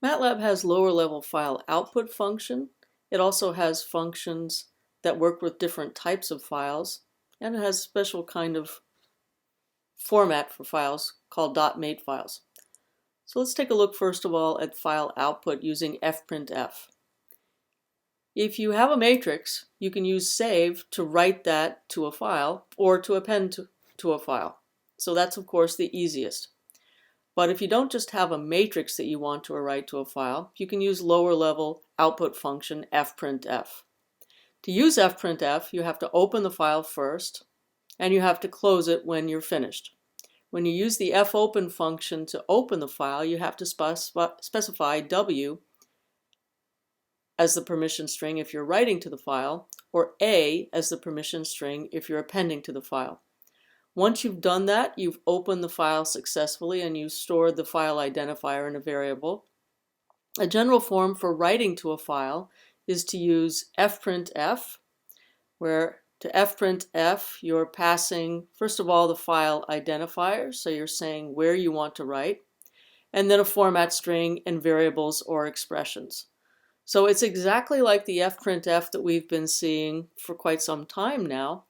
MATLAB has lower level file output function. It also has functions that work with different types of files, and it has a special kind of format for files called .mate files. So let's take a look first of all at file output using fprintf. If you have a matrix, you can use save to write that to a file or to append to a file. So that's of course the easiest. But if you don't just have a matrix that you want to write to a file, you can use lower level output function fprintf. To use fprintf, you have to open the file first, and you have to close it when you're finished. When you use the fopen function to open the file, you have to specify w as the permission string if you're writing to the file, or a as the permission string if you're appending to the file. Once you've done that, you've opened the file successfully and you've stored the file identifier in a variable. A general form for writing to a file is to use fprintf, where to fprintf you're passing first of all the file identifier, so you're saying where you want to write, and then a format string and variables or expressions. So it's exactly like the fprintf that we've been seeing for quite some time now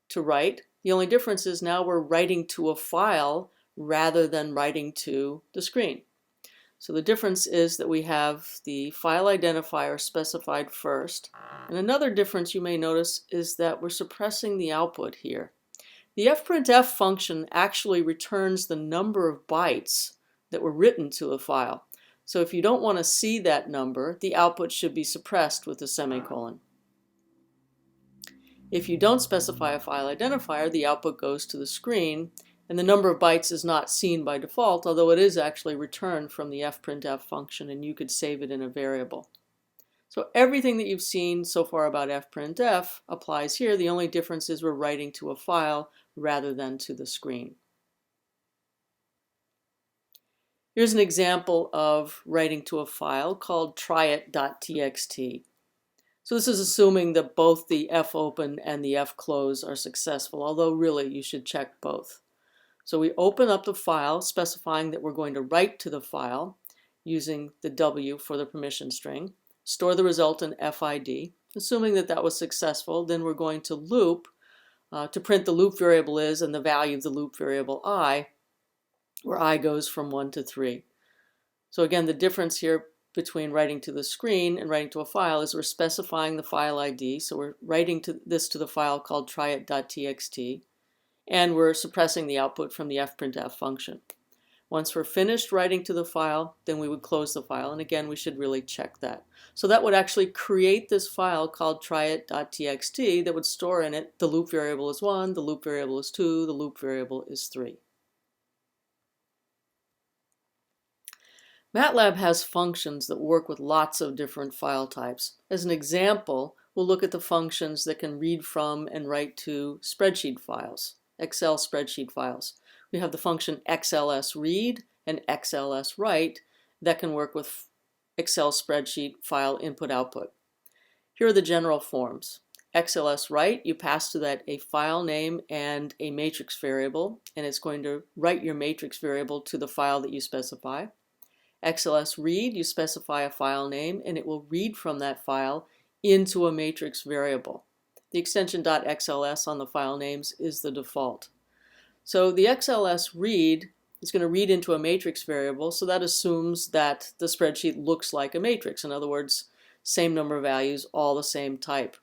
to write. The only difference is now we're writing to a file rather than writing to the screen. So the difference is that we have the file identifier specified first. And another difference you may notice is that we're suppressing the output here. The fprintf function actually returns the number of bytes that were written to a file. So if you don't want to see that number, the output should be suppressed with a semicolon. If you don't specify a file identifier, the output goes to the screen, and the number of bytes is not seen by default, although it is actually returned from the fprintf function, and you could save it in a variable. So everything that you've seen so far about fprintf applies here. The only difference is we're writing to a file rather than to the screen. Here's an example of writing to a file called tryit.txt. So this is assuming that both the fopen and the fclose are successful, although really you should check both. So we open up the file specifying that we're going to write to the file using the w for the permission string, store the result in fid. Assuming that that was successful, then we're going to loop to print the loop variable is and the value of the loop variable I, where I goes from 1 to 3. So again, the difference here between writing to the screen and writing to a file is we're specifying the file ID. So we're writing this to the file called tryit.txt, and we're suppressing the output from the fprintf function. Once we're finished writing to the file, then we would close the file, and again we should really check that. So that would actually create this file called tryit.txt that would store in it the loop variable is 1, the loop variable is 2, the loop variable is 3. MATLAB has functions that work with lots of different file types. As an example, we'll look at the functions that can read from and write to spreadsheet files, Excel spreadsheet files. We have the function xlsread and xlswrite that can work with Excel spreadsheet file input-output. Here are the general forms. xlswrite, you pass to that a file name and a matrix variable, and it's going to write your matrix variable to the file that you specify. xlsread, you specify a file name, and it will read from that file into a matrix variable. The extension .xls on the file names is the default. So the xlsread is going to read into a matrix variable, so that assumes that the spreadsheet looks like a matrix. In other words, same number of values, all the same type.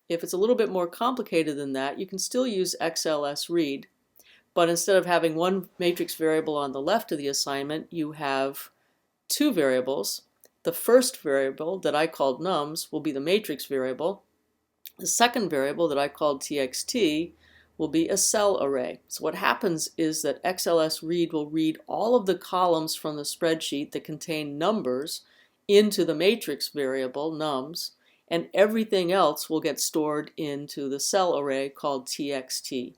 If it's a little bit more complicated than that, you can still use xlsread, but instead of having one matrix variable on the left of the assignment, you have two variables. The first variable that I called nums will be the matrix variable. The second variable that I called txt will be a cell array. So what happens is that xlsread will read all of the columns from the spreadsheet that contain numbers into the matrix variable nums, and everything else will get stored into the cell array called txt.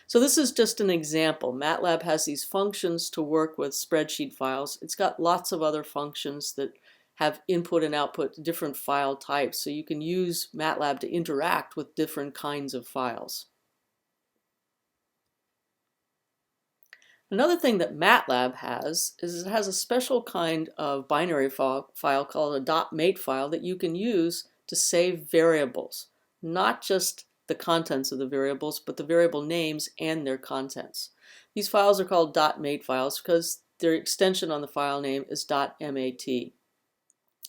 So this is just an example. MATLAB has these functions to work with spreadsheet files. It's got lots of other functions that have input and output different file types, so you can use MATLAB to interact with different kinds of files. Another thing that MATLAB has is it has a special kind of binary file called a .mate file that you can use to save variables, not just the contents of the variables, but the variable names and their contents. These files are called .mate files because their extension on the file name is .mat.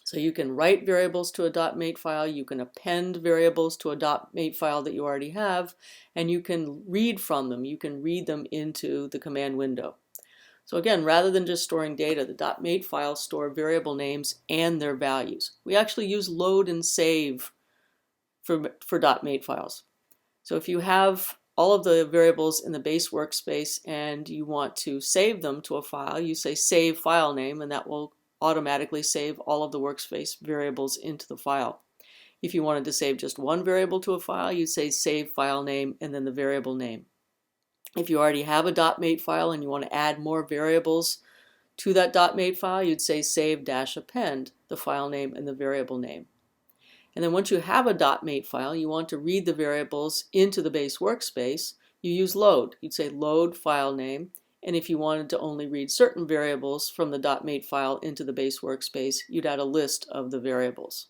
So you can write variables to a .mate file, you can append variables to a .mate file that you already have, and you can read from them. You can read them into the command window. So again, rather than just storing data, the .mate files store variable names and their values. We actually use load and save for .mate files. So if you have all of the variables in the base workspace and you want to save them to a file, you say save file name, and that will automatically save all of the workspace variables into the file. If you wanted to save just one variable to a file, you'd say save file name and then the variable name. If you already have a .mate file and you want to add more variables to that .mate file, you'd say save-append the file name and the variable name. And then once you have a .mate file, you want to read the variables into the base workspace, you use load. You'd say load file name, and if you wanted to only read certain variables from the .mate file into the base workspace, you'd add a list of the variables.